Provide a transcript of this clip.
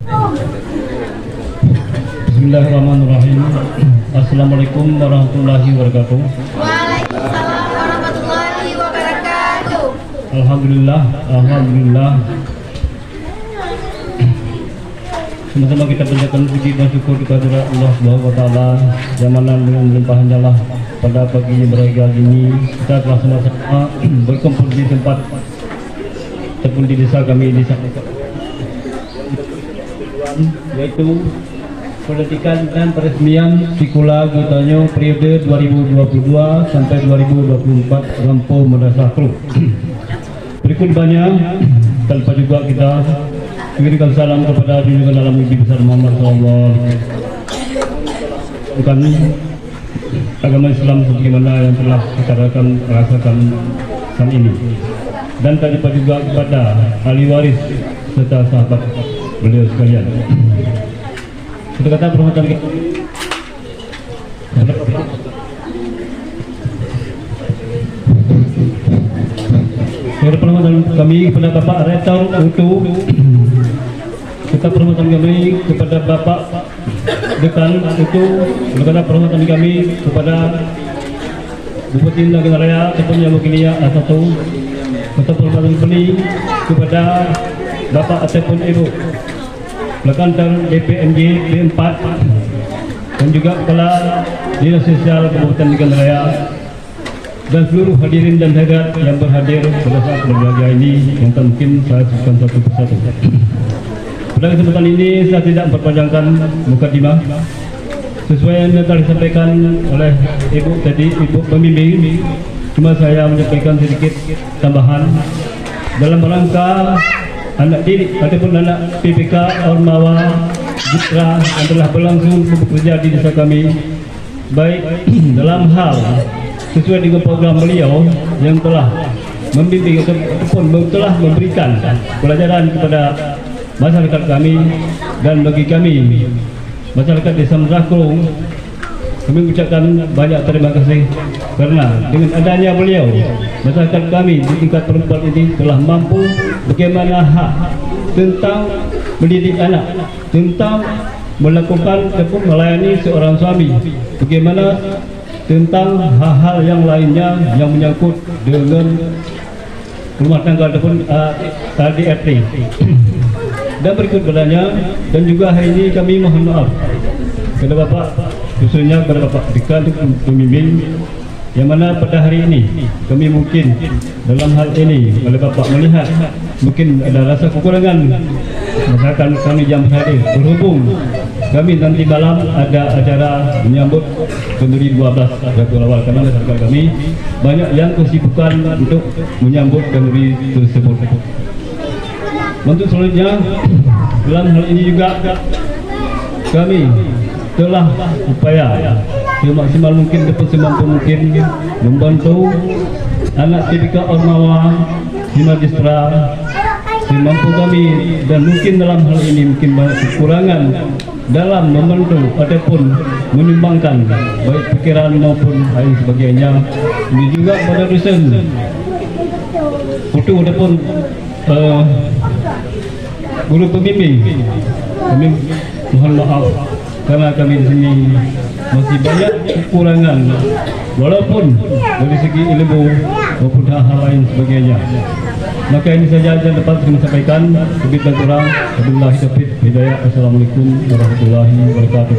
Bismillahirrahmanirrahim. Assalamualaikum warahmatullahi wabarakatuh. Waalaikumsalam warahmatullahi wabarakatuh. Alhamdulillah. Sama-sama kita panjatkan puji dan syukur kepada Allah Subhanahu wa taala yang mana dengan limpahannya lah pada pagi yang berbahagia ini kita telah sama-sama berkumpul di tempat ataupun di desa kami di sana, yaitu pendidikan dan peresmian Sekolah Gutanyo periode 2022 sampai 2024 Rampo Madrasah Klub. Berikut banyak tanpa juga kita mengirimkan salam kepada junjungan alam Nabi besar Muhammad SAW. Bukan agama Islam sebagaimana yang telah kita rasakan saat ini, dan tak lupa juga kepada ahli waris serta sahabat beliau sekalian. Kita kata perhormatan kami kepada Bapak Rektor UTU, kita perhormatan kami kepada Bapak Dekan UTU, kita perhormatan kami kepada Bupati Nagan Raya ataupun yang mewakili A1, kita perhormatan kami kepada Bapak ataupun Ibu Lekantan DPMJ B4 dan juga Kepala Dinas Sosial Kabupaten Nagan Raya dan seluruh hadirin dan hadirat yang berhadir pada saat berbahagia ini yang tak mungkin saya sebutkan satu persatu. Pada kesempatan ini saya tidak memperpanjangkan mukadimah sesuai yang telah disampaikan oleh Ibu tadi, Ibu pembimbing. Cuma saya menyampaikan sedikit tambahan dalam rangka anak didik ataupun anak PPK Ormawa Jitra yang telah berlangsung bekerja di desa kami, baik dalam hal sesuai dengan program beliau yang telah membimbing ataupun telah memberikan pelajaran kepada masyarakat kami, dan bagi kami masyarakat Desa Medrakrung, kami mengucapkan banyak terima kasih karena dengan adanya beliau masyarakat kami di tingkat perempuan ini telah mampu bagaimana hak tentang mendidik anak, tentang melakukan ataupun melayani seorang suami, bagaimana tentang hal-hal yang lainnya yang menyangkut dengan rumah tangga ataupun KDRT. Dan berikut padanya, dan juga hari ini kami mohon maaf kepada Bapak, khususnya kepada Bapak Dekan pembimbing, yang mana pada hari ini kami mungkin dalam hal ini oleh Bapak melihat mungkin ada rasa kekurangan masyarakat kami yang hadir, berhubung kami nanti malam ada acara menyambut kenduri 12 Rabiul Awal, karena masyarakat kami banyak yang kesibukan untuk menyambut kenduri tersebut. Untuk selanjutnya dalam hal ini juga kami telah upaya semaksimal mungkin dapat semampu mungkin membantu anak PPK Ormawa di Madistra semampu kami, dan mungkin dalam hal ini mungkin banyak kekurangan dalam membantu ataupun menyumbangkan baik pikiran maupun lain sebagainya. Ini juga pada dosen Putu ataupun guru pembimbing, kami mohon maaf karena kami di sini masih banyak kekurangan, walaupun dari segi ilmu maupun hal-hal lain sebagainya. Maka ini saja yang dapat saya sampaikan. Lebih dan kurang, wabillahi taufiq hidayah. Assalamualaikum warahmatullahi wabarakatuh.